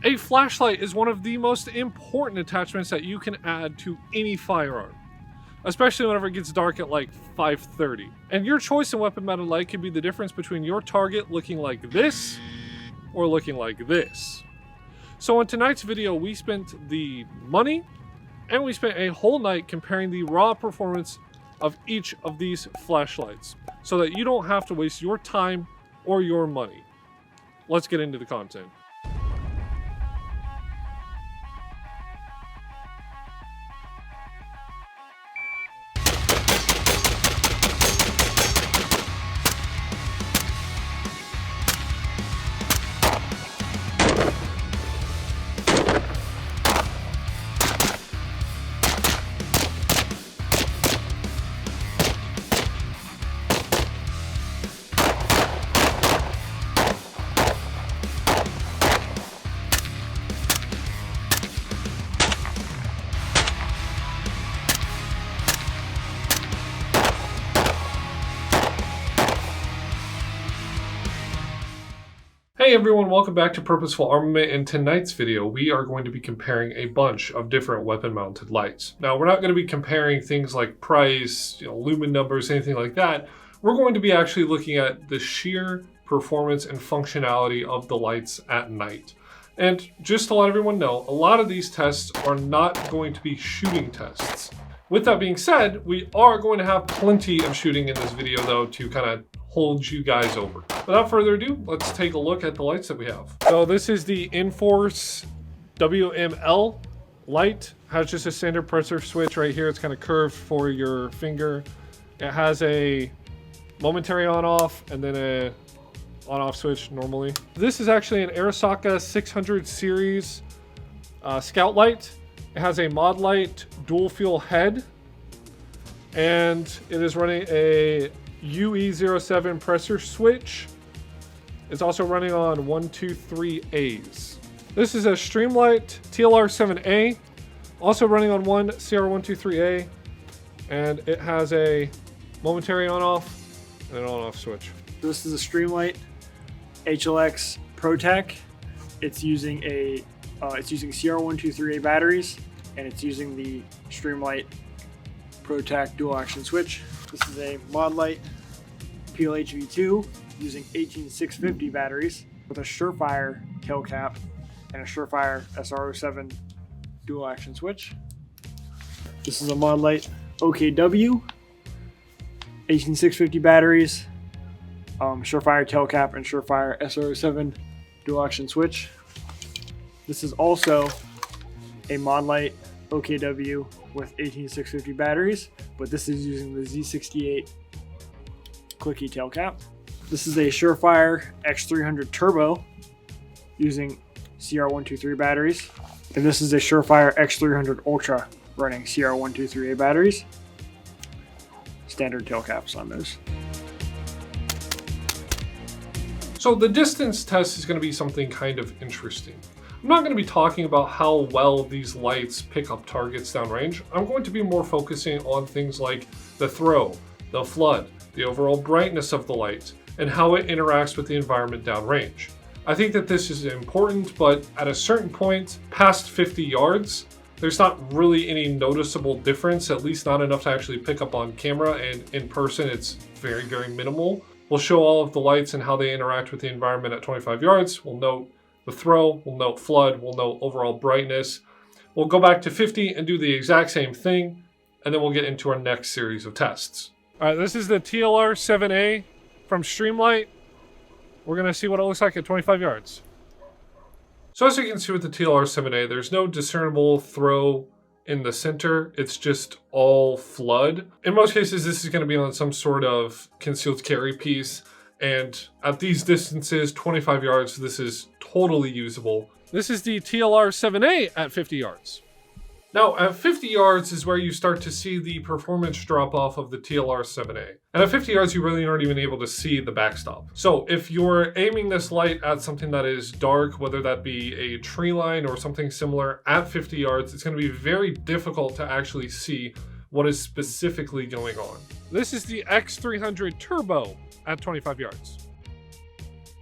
A flashlight is one of the most important attachments that you can add to any firearm, especially whenever it gets dark at like 5:30. And your choice in weapon mounted light can be the difference between your target looking like this or looking like this. So in tonight's video, we spent the money and we spent a whole night comparing the raw performance of each of these flashlights so that you don't have to waste your time or your money. Let's get into the content. Hey everyone, welcome back to Purposeful Armament. In tonight's video, we are going to be comparing a bunch of different weapon-mounted lights. Now, we're not going to be comparing things like price, lumen numbers, anything like that. We're going to be actually looking at the sheer performance and functionality of the lights at night. And just to let everyone know, a lot of these tests are not going to be shooting tests. With that being said, we are going to have plenty of shooting in this video though to kind of hold you guys over. Without further ado, let's take a look at the lights that we have. So this is the Enforce WML light. Has just a standard pressure switch right here. It's kind of curved for your finger. It has a momentary on-off and then a on-off switch normally. This is actually an Arisaka 600 series scout light. It has a Modlite dual fuel head, and it is running a UE07 pressure switch. It's also running on 123As. This is a Streamlight TLR7A, also running on one CR123A, and it has a momentary on-off and an on-off switch. This is a Streamlight HLX ProTech. It's using CR123A batteries, and it's using the Streamlight ProTech dual action switch. This is a Modlite PLHV2 using 18650 batteries with a Surefire tail cap and a Surefire SR07 dual action switch. This is a Modlite OKW 18650 batteries, Surefire tail cap and Surefire SR07 dual action switch. This is also a Modlite OKW with 18650 batteries, but this is using the Z68 clicky tail cap. This is a Surefire X300 Turbo using CR123 batteries, and this is a Surefire X300 Ultra running CR123A batteries. Standard tail caps on those. So the distance test is going to be something kind of interesting. I'm not going to be talking about how well these lights pick up targets downrange. I'm going to be more focusing on things like the throw, the flood, the overall brightness of the light, and how it interacts with the environment downrange. I think that this is important, but at a certain point, past 50 yards, there's not really any noticeable difference, at least not enough to actually pick up on camera, and in person it's very, very minimal. We'll show all of the lights and how they interact with the environment at 25 yards. We'll note the throw, we'll note flood, we'll note overall brightness. We'll go back to 50 and do the exact same thing, and then we'll get into our next series of tests. All right, this is the TLR7A from Streamlight. We're gonna see what it looks like at 25 yards. So as you can see with the TLR7A, there's no discernible throw in the center. It's just all flood. In most cases, this is gonna be on some sort of concealed carry piece. And at these distances, 25 yards, this is totally usable. This is the TLR7A at 50 yards. Now, at 50 yards is where you start to see the performance drop off of the TLR7A. And at 50 yards, you really aren't even able to see the backstop. So if you're aiming this light at something that is dark, whether that be a tree line or something similar at 50 yards, it's going to be very difficult to actually see what is specifically going on. This is the X300 Turbo at 25 yards.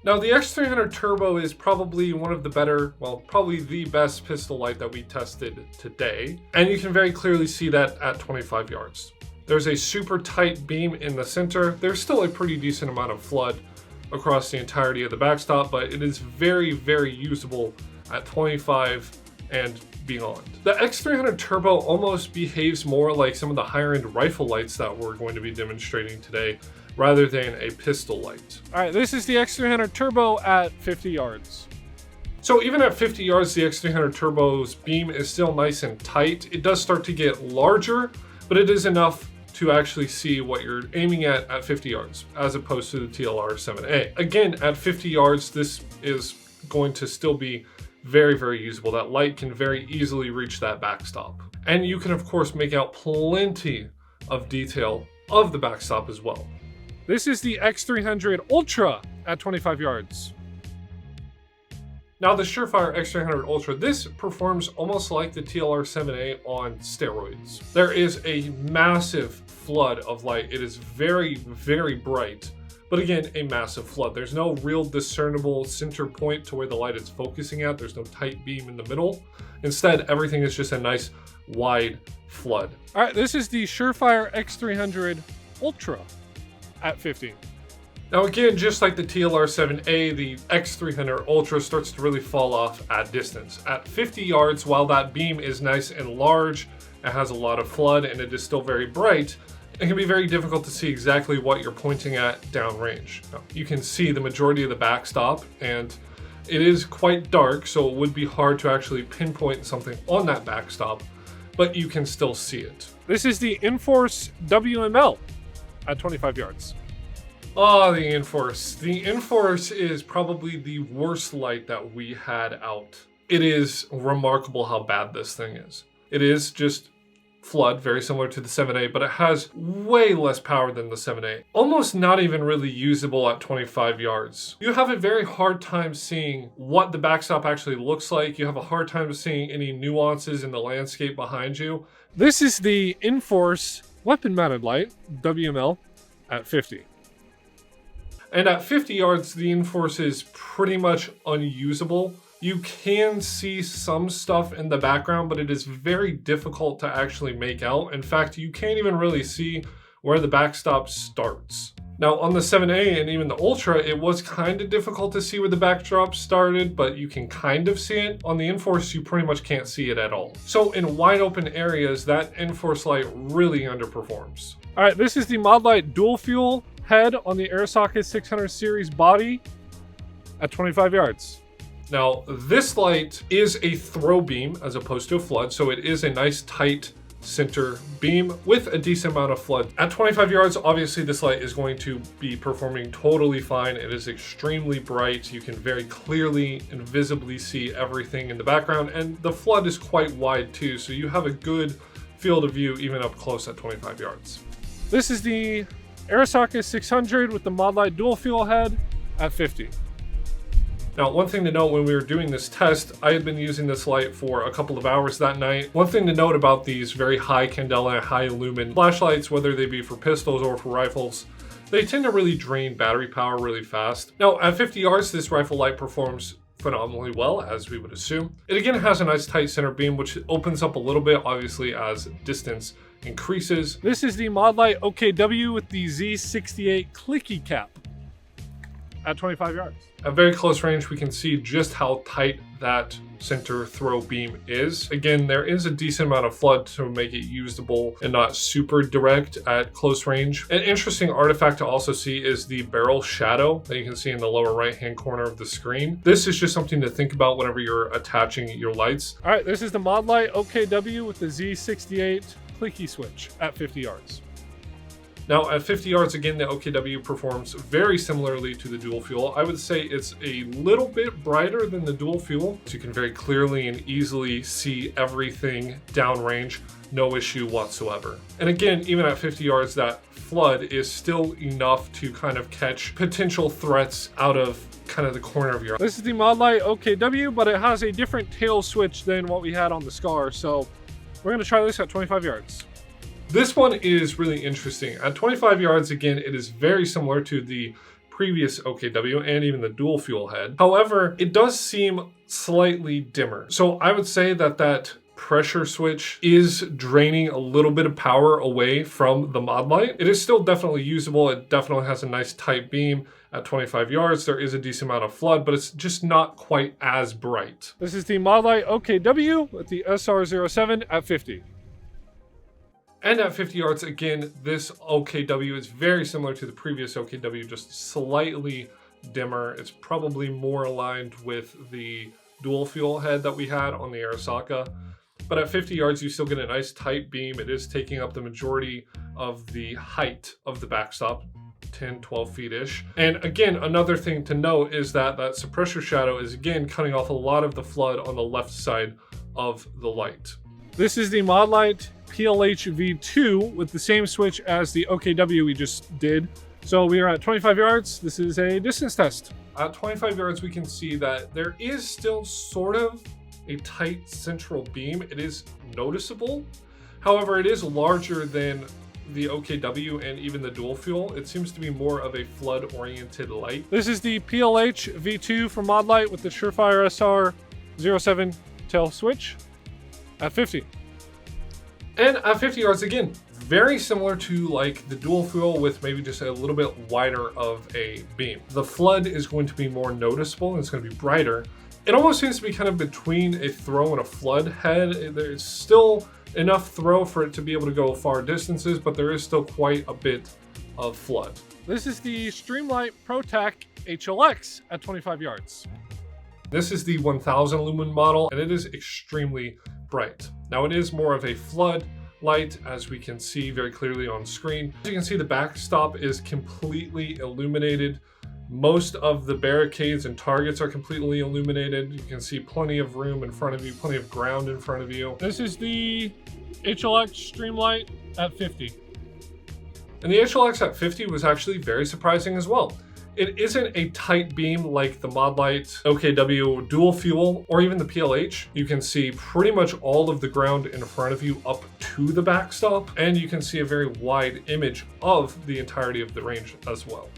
Now the X300 Turbo is probably one of the better, well, probably the best pistol light that we tested today. And you can very clearly see that at 25 yards. There's a super tight beam in the center. There's still a pretty decent amount of flood across the entirety of the backstop, but it is very, very usable at 25 and beyond. The X300 Turbo almost behaves more like some of the higher end rifle lights that we're going to be demonstrating today, rather than a pistol light. All right, this is the X300 Turbo at 50 yards. So even at 50 yards, the X300 Turbo's beam is still nice and tight. It does start to get larger, but it is enough to actually see what you're aiming at 50 yards, as opposed to the TLR-7A. Again, at 50 yards, this is going to still be very, very usable. That light can very easily reach that backstop. And you can, of course, make out plenty of detail of the backstop as well. This is the X300 Ultra at 25 yards. Now the Surefire X300 Ultra, this performs almost like the TLR-7A on steroids. There is a massive flood of light. It is very, very bright, but again, a massive flood. There's no real discernible center point to where the light is focusing at. There's no tight beam in the middle. Instead, everything is just a nice wide flood. All right, this is the Surefire X300 Ultra at 50. Now again, just like the TLR-7A, the X300 Ultra starts to really fall off at distance. At 50 yards, while that beam is nice and large, it has a lot of flood, and it is still very bright, it can be very difficult to see exactly what you're pointing at downrange. Now, you can see the majority of the backstop, and it is quite dark, so it would be hard to actually pinpoint something on that backstop, but you can still see it. This is the Enforce WML at 25 yards. Oh, the Enforce. The Enforce is probably the worst light that we had out. It is remarkable how bad this thing is. It is just flood, very similar to the 7A, but it has way less power than the 7A. Almost not even really usable at 25 yards. You have a very hard time seeing what the backstop actually looks like. You have a hard time seeing any nuances in the landscape behind you. This is the Enforce Weapon Mounted Light, WML, at 50. And at 50 yards, the Enforce is pretty much unusable. You can see some stuff in the background, but it is very difficult to actually make out. In fact, you can't even really see where the backstop starts. Now on the 7A and even the Ultra, it was kind of difficult to see where the backdrop started, but you can kind of see it. On the Enforce, you pretty much can't see it at all. So in wide open areas, that Enforce light really underperforms. All right, this is the Modlite dual fuel head on the Airsocket 600 series body at 25 yards. Now, this light is a throw beam as opposed to a flood, so it is a nice tight center beam with a decent amount of flood. At 25 yards, obviously this light is going to be performing totally fine. It is extremely bright. You can very clearly and visibly see everything in the background, and the flood is quite wide too, so you have a good field of view even up close at 25 yards. This is the Airsocket 600 with the Modlite dual fuel head at 50. Now, one thing to note when we were doing this test, I had been using this light for a couple of hours that night. One thing to note about these very high candela, high lumen flashlights, whether they be for pistols or for rifles, they tend to really drain battery power really fast. Now, at 50 yards, this rifle light performs phenomenally well, as we would assume. It again has a nice tight center beam, which opens up a little bit, obviously, as distance increases. This is the Modlite OKW with the Z68 clicky cap at 25 yards. At very close range, we can see just how tight that center throw beam is. Again, there is a decent amount of flood to make it usable and not super direct at close range. An interesting artifact to also see is the barrel shadow that you can see in the lower right-hand corner of the screen. This is just something to think about whenever you're attaching your lights. All right, this is the Modlite OKW with the Z68 clicky switch at 50 yards. Now at 50 yards, again, the OKW performs very similarly to the dual fuel. I would say it's a little bit brighter than the dual fuel, so you can very clearly and easily see everything downrange, no issue whatsoever. And again, even at 50 yards, that flood is still enough to kind of catch potential threats out of kind of the corner of your eye. This is the Modlite OKW, but it has a different tail switch than what we had on the Scar, so we're gonna try this at 25 yards. This one is really interesting. At 25 yards, again, it is very similar to the previous OKW and even the dual fuel head. However, it does seem slightly dimmer. So I would say that that pressure switch is draining a little bit of power away from the Modlite. It is still definitely usable. It definitely has a nice tight beam. At 25 yards, there is a decent amount of flood, but it's just not quite as bright. This is the Modlite OKW with the SR07 at 50. And at 50 yards, again, this OKW is very similar to the previous OKW, just slightly dimmer. It's probably more aligned with the dual fuel head that we had on the Arasaka. But at 50 yards, you still get a nice tight beam. It is taking up the majority of the height of the backstop, 10, 12 feet-ish. And again, another thing to note is that that suppressor shadow is again cutting off a lot of the flood on the left side of the light. This is the Modlite PLH V2 with the same switch as the OKW we just did. So we are at 25 yards. This is a distance test. At 25 yards, we can see that there is still sort of a tight central beam. It is noticeable. However, it is larger than the OKW and even the dual fuel. It seems to be more of a flood oriented light. This is the PLH V2 from Modlite with the Surefire SR07 tail switch at 50. And at 50 yards, again, very similar to like the dual fuel with maybe just a little bit wider of a beam. The flood is going to be more noticeable and it's going to be brighter. It almost seems to be kind of between a throw and a flood head. There's still enough throw for it to be able to go far distances, but there is still quite a bit of flood. This is the Streamlight ProTac HLX at 25 yards. This is the 1000 lumen model, and it is extremely bright. Now it is more of a flood light, as we can see very clearly on screen. As you can see, the backstop is completely illuminated. Most of the barricades and targets are completely illuminated. You can see plenty of room in front of you, plenty of ground in front of you. This is the HLX Streamlight at 50. And the HLX at 50 was actually very surprising as well. It isn't a tight beam like the Modlite OKW dual fuel or even the PLH. You can see pretty much all of the ground in front of you up to the backstop, and you can see a very wide image of the entirety of the range as well.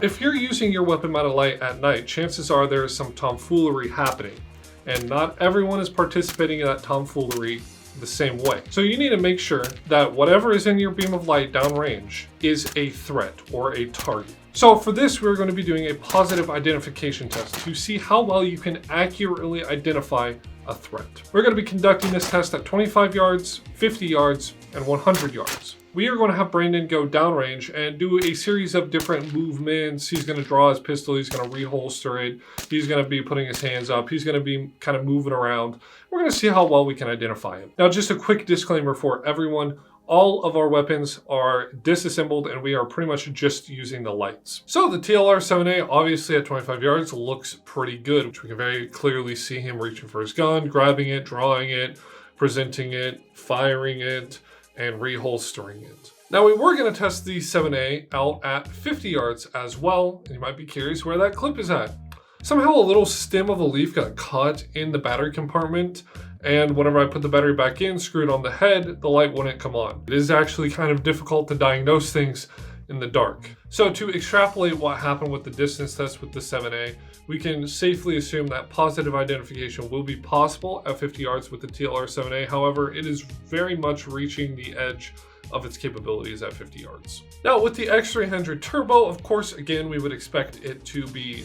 If you're using your weapon mounted light at night, chances are there is some tomfoolery happening, and not everyone is participating in that tomfoolery the same way. So you need to make sure that whatever is in your beam of light downrange is a threat or a target. So for this, we're going to be doing a positive identification test to see how well you can accurately identify a threat. We're going to be conducting this test at 25 yards, 50 yards, and 100 yards. We are going to have Brandon go downrange and do a series of different movements. He's going to draw his pistol. He's going to reholster it. He's going to be putting his hands up. He's going to be kind of moving around. We're going to see how well we can identify him. Now, just a quick disclaimer for everyone. All of our weapons are disassembled and we are pretty much just using the lights. So the TLR-7A, obviously at 25 yards, looks pretty good, which we can very clearly see him reaching for his gun, grabbing it, drawing it, presenting it, firing it, and reholstering it. Now we were going to test the 7A out at 50 yards as well, and you might be curious where that clip is at. Somehow a little stem of a leaf got caught in the battery compartment, and whenever I put the battery back in, screwed on the head, the light wouldn't come on. It is actually kind of difficult to diagnose things in the dark. So to extrapolate what happened with the distance test with the 7A, we can safely assume that positive identification will be possible at 50 yards with the TLR-7A. However, it is very much reaching the edge of its capabilities at 50 yards. Now with the X300 Turbo, of course, again, we would expect it to be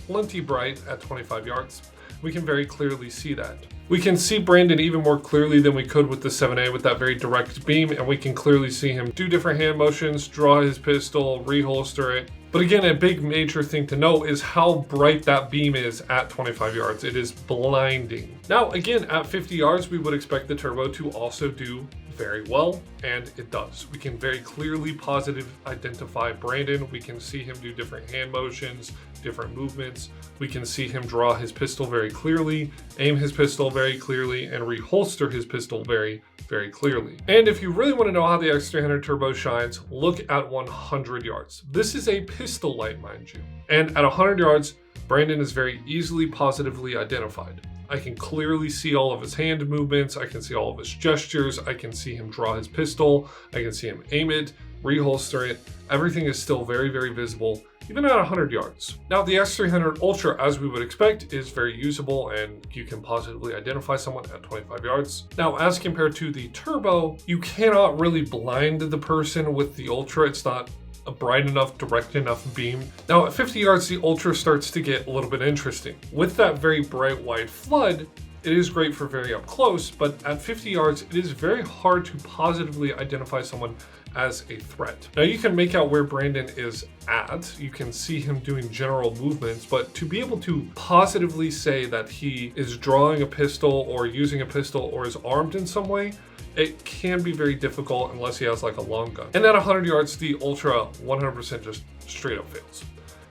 plenty bright at 25 yards. We can very clearly see that. We can see Brandon even more clearly than we could with the 7A with that very direct beam, and we can clearly see him do different hand motions, draw his pistol, reholster it. But again, a big major thing to note is how bright that beam is at 25 yards. It is blinding. Now, again, at 50 yards, we would expect the Turbo to also do very well, and it does. We can very clearly positive identify Brandon. We can see him do different hand motions, different movements. We can see him draw his pistol very clearly, aim his pistol very clearly, and reholster his pistol very clearly. And if you really want to know how the X300 Turbo shines, look at 100 yards. This is a pistol light, mind you. And at 100 yards, Brandon is very easily positively identified. I can clearly see all of his hand movements. I can see all of his gestures. I can see him draw his pistol. I can see him aim it. reholster it, everything is still very, very visible, even at 100 yards. Now, the X300 Ultra, as we would expect, is very usable and you can positively identify someone at 25 yards. Now, as compared to the Turbo, you cannot really blind the person with the Ultra. It's not a bright enough, direct enough beam. Now, at 50 yards, the Ultra starts to get a little bit interesting. With that very bright wide flood, it is great for very up close, but at 50 yards, it is very hard to positively identify someone as a threat. Now, you can make out where Brandon is at. You can see him doing general movements, but to be able to positively say that he is drawing a pistol or using a pistol or is armed in some way, it can be very difficult unless he has like a long gun. And at 100 yards, the Ultra 100% just straight up fails.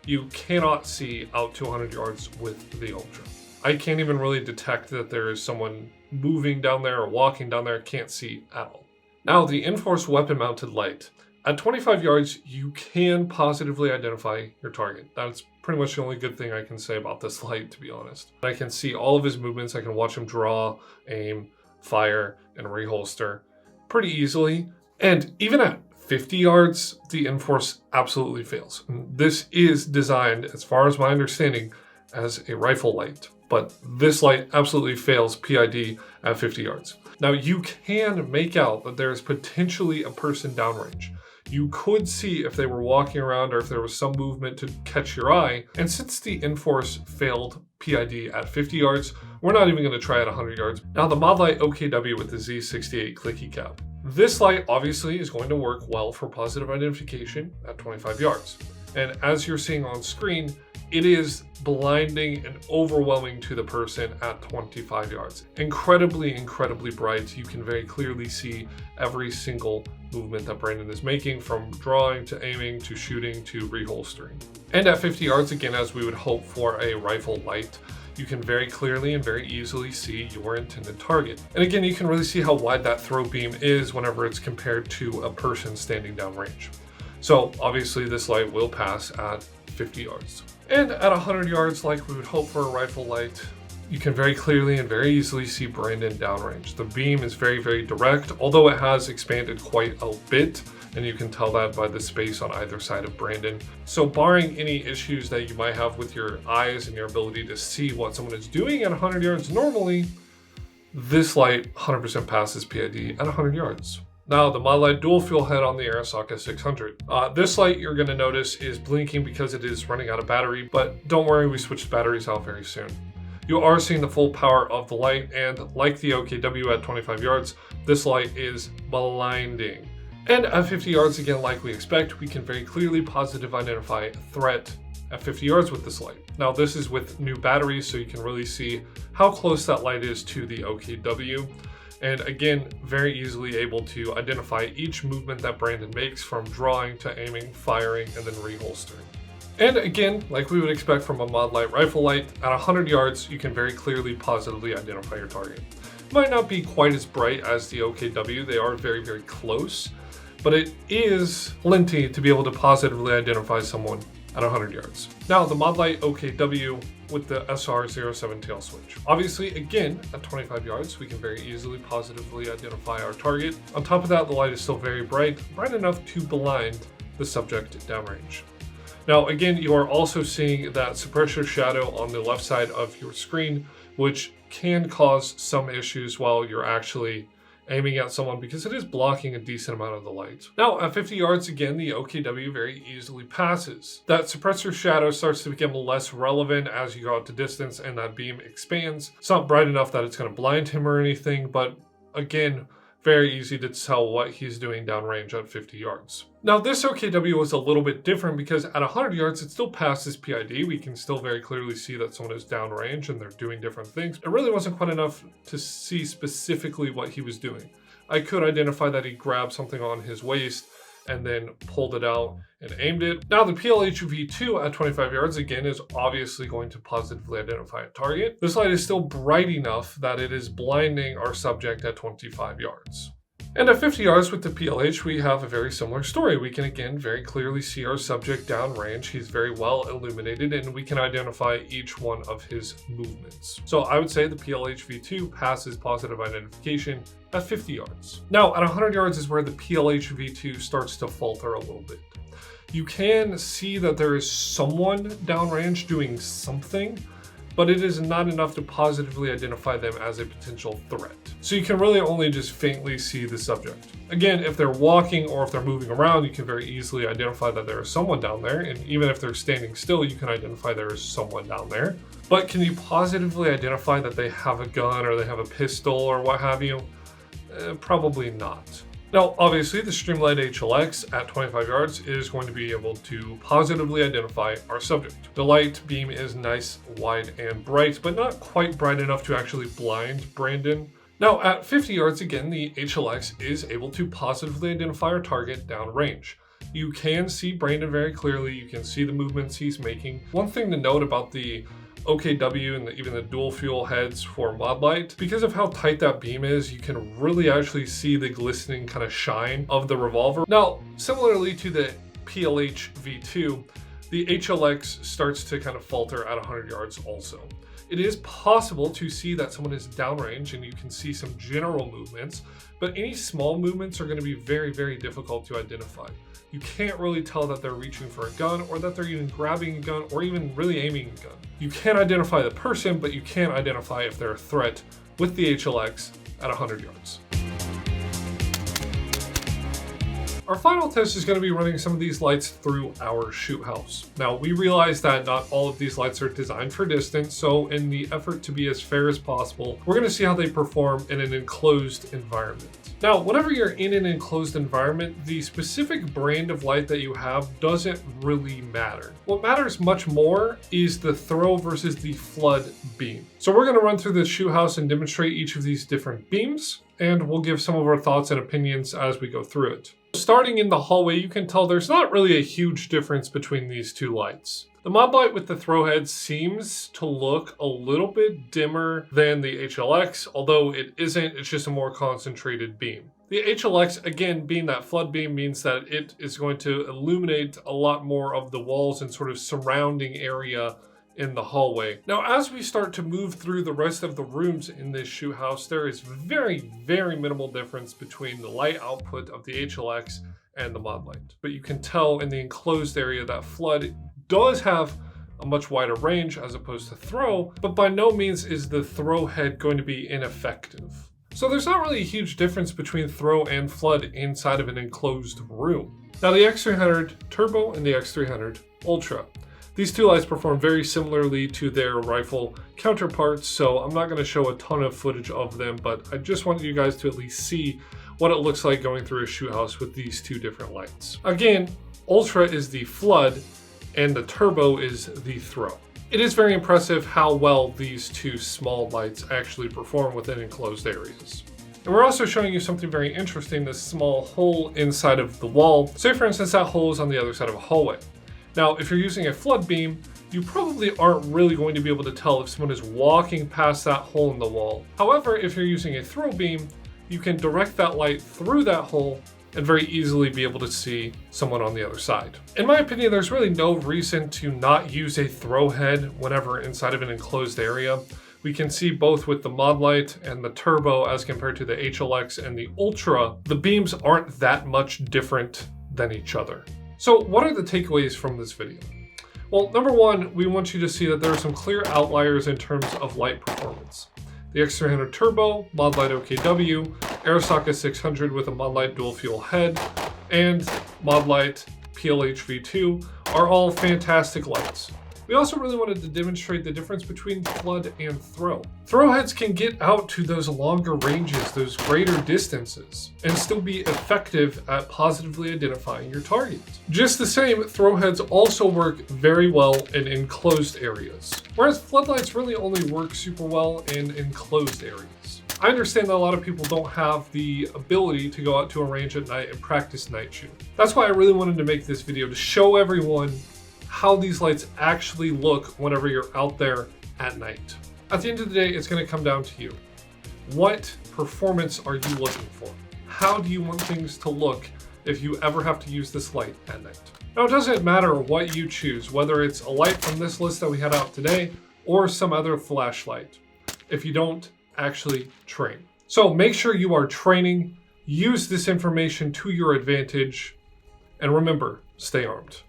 You cannot see out to 100 yards with the Ultra. I can't even really detect that there is someone moving down there or walking down there. Can't see at all. Now, the Enforced Weapon Mounted Light. At 25 yards, you can positively identify your target. That's pretty much the only good thing I can say about this light, to be honest. I can see all of his movements. I can watch him draw, aim, fire, and reholster pretty easily. And even at 50 yards, the Enforce absolutely fails. This is designed, as far as my understanding, as a rifle light. But this light absolutely fails PID at 50 yards. Now, you can make out that there is potentially a person downrange. You could see if they were walking around or if there was some movement to catch your eye. And since the Enforce failed PID at 50 yards, we're not even going to try at 100 yards. Now, the Modlite OKW with the Z68 clicky cap. This light obviously is going to work well for positive identification at 25 yards. And as you're seeing on screen, it is blinding and overwhelming to the person at 25 yards. Incredibly, incredibly bright. You can very clearly see every single movement that Brandon is making, from drawing to aiming to shooting to reholstering. And at 50 yards, again, as we would hope for a rifle light, you can very clearly and very easily see your intended target. And again, you can really see how wide that throw beam is whenever it's compared to a person standing downrange. So obviously this light will pass at 50 yards. And at 100 yards, like we would hope for a rifle light, you can very clearly and very easily see Brandon downrange. The beam is very, very direct, although it has expanded quite a bit, and you can tell that by the space on either side of Brandon. So barring any issues that you might have with your eyes and your ability to see what someone is doing at 100 yards normally, this light 100% passes PID at 100 yards. Now, the Modlite dual fuel head on the Arasaka 600. This light you're going to notice is blinking because it is running out of battery, but don't worry, we switched batteries out very soon. You are seeing the full power of the light, and like the OKW at 25 yards, this light is blinding. And at 50 yards, again, like we expect, we can very clearly positively identify a threat at 50 yards with this light. Now, this is with new batteries, so you can really see how close that light is to the OKW. And again, very easily able to identify each movement that Brandon makes, from drawing to aiming, firing, and then reholstering. And again, like we would expect from a Modlite rifle light, at 100 yards, you can very clearly positively identify your target. It might not be quite as bright as the OKW, they are very, very close, but it is plenty to be able to positively identify someone at 100 yards. Now, the Modlite OKW with the SR07 tail switch. Obviously, again, at 25 yards, we can very easily positively identify our target. On top of that, the light is still very bright enough to blind the subject downrange. Now, again, you are also seeing that suppressor shadow on the left side of your screen, which can cause some issues while you're actually aiming at someone, because it is blocking a decent amount of the light. Now, at 50 yards, again, the OKW very easily passes. That suppressor shadow starts to become less relevant as you go out to distance and that beam expands. It's not bright enough that it's going to blind him or anything, but again, very easy to tell what he's doing downrange at 50 yards. Now, this OKW was a little bit different because at 100 yards, it still passes PID. We can still very clearly see that someone is downrange and they're doing different things. It really wasn't quite enough to see specifically what he was doing. I could identify that he grabbed something on his waist and then pulled it out and aimed it. Now, the PLHV2 at 25 yards, again, is obviously going to positively identify a target. This light is still bright enough that it is blinding our subject at 25 yards. And at 50 yards with the PLH, we have a very similar story. We can again very clearly see our subject downrange. He's very well illuminated and we can identify each one of his movements. So I would say the PLH V2 passes positive identification at 50 yards. Now at 100 yards is where the PLH V2 starts to falter a little bit. You can see that there is someone downrange doing something, but it is not enough to positively identify them as a potential threat. So you can really only just faintly see the subject. Again, if they're walking or if they're moving around, you can very easily identify that there is someone down there. And even if they're standing still, you can identify there is someone down there. But can you positively identify that they have a gun or they have a pistol or what have you? Probably not. Now, obviously, the Streamlight HLX at 25 yards is going to be able to positively identify our subject. The light beam is nice, wide, and bright, but not quite bright enough to actually blind Brandon. Now, at 50 yards, again, the HLX is able to positively identify our target downrange. You can see Brandon very clearly. You can see the movements he's making. One thing to note about the OKW and even the dual fuel heads for Modlite, because of how tight that beam is, you can really actually see the glistening kind of shine of the revolver. Now, similarly to the PLH V2, the HLX starts to kind of falter at 100 yards also. It is possible to see that someone is downrange and you can see some general movements, but any small movements are going to be very, very difficult to identify. You can't really tell that they're reaching for a gun or that they're even grabbing a gun or even really aiming a gun. You can identify the person, but you can't identify if they're a threat with the HLX at 100 yards. Our final test is going to be running some of these lights through our shoot house. Now, we realize that not all of these lights are designed for distance, so in the effort to be as fair as possible, we're going to see how they perform in an enclosed environment. Now, whenever you're in an enclosed environment, the specific brand of light that you have doesn't really matter. What matters much more is the throw versus the flood beam. So we're going to run through the shoot house and demonstrate each of these different beams, and we'll give some of our thoughts and opinions as we go through it. Starting in the hallway, you can tell there's not really a huge difference between these two lights. The Modlite with the throw head seems to look a little bit dimmer than the HLX, although it isn't, it's just a more concentrated beam. The HLX, again, being that flood beam, means that it is going to illuminate a lot more of the walls and sort of surrounding area in the hallway. Now, as we start to move through the rest of the rooms in this shoot house, there is very, very minimal difference between the light output of the HLX and the Modlite. But you can tell in the enclosed area that flood does have a much wider range as opposed to throw, but by no means is the throw head going to be ineffective. So there's not really a huge difference between throw and flood inside of an enclosed room. Now, the X300 Turbo and the X300 Ultra. These two lights perform very similarly to their rifle counterparts, so I'm not going to show a ton of footage of them, but I just wanted you guys to at least see what it looks like going through a shoot house with these two different lights. Again, Ultra is the flood and the Turbo is the throw. It is very impressive how well these two small lights actually perform within enclosed areas. And we're also showing you something very interesting, this small hole inside of the wall. Say for instance, that hole is on the other side of a hallway. Now, if you're using a flood beam, you probably aren't really going to be able to tell if someone is walking past that hole in the wall. However, if you're using a throw beam, you can direct that light through that hole and very easily be able to see someone on the other side. In my opinion, there's really no reason to not use a throw head whenever inside of an enclosed area. We can see both with the Modlite and the Turbo as compared to the HLX and the Ultra, the beams aren't that much different than each other. So what are the takeaways from this video? Well, number one, we want you to see that there are some clear outliers in terms of light performance. The X300 Turbo, Modlite OKW, Arasaka 600 with a Modlite dual fuel head, and Modlite PLH V2 are all fantastic lights. We also really wanted to demonstrate the difference between flood and throw. Throw heads can get out to those longer ranges, those greater distances, and still be effective at positively identifying your target. Just the same, throw heads also work very well in enclosed areas, whereas floodlights really only work super well in enclosed areas. I understand that a lot of people don't have the ability to go out to a range at night and practice night shooting. That's why I really wanted to make this video, to show everyone how these lights actually look whenever you're out there at night. At the end of the day, it's going to come down to you. What performance are you looking for? how do you want things to look if you ever have to use this light at night. Now, it doesn't matter what you choose, whether it's a light from this list that we had out today or some other flashlight, if you don't actually train. So make sure you are training, use this information to your advantage, and remember, stay armed.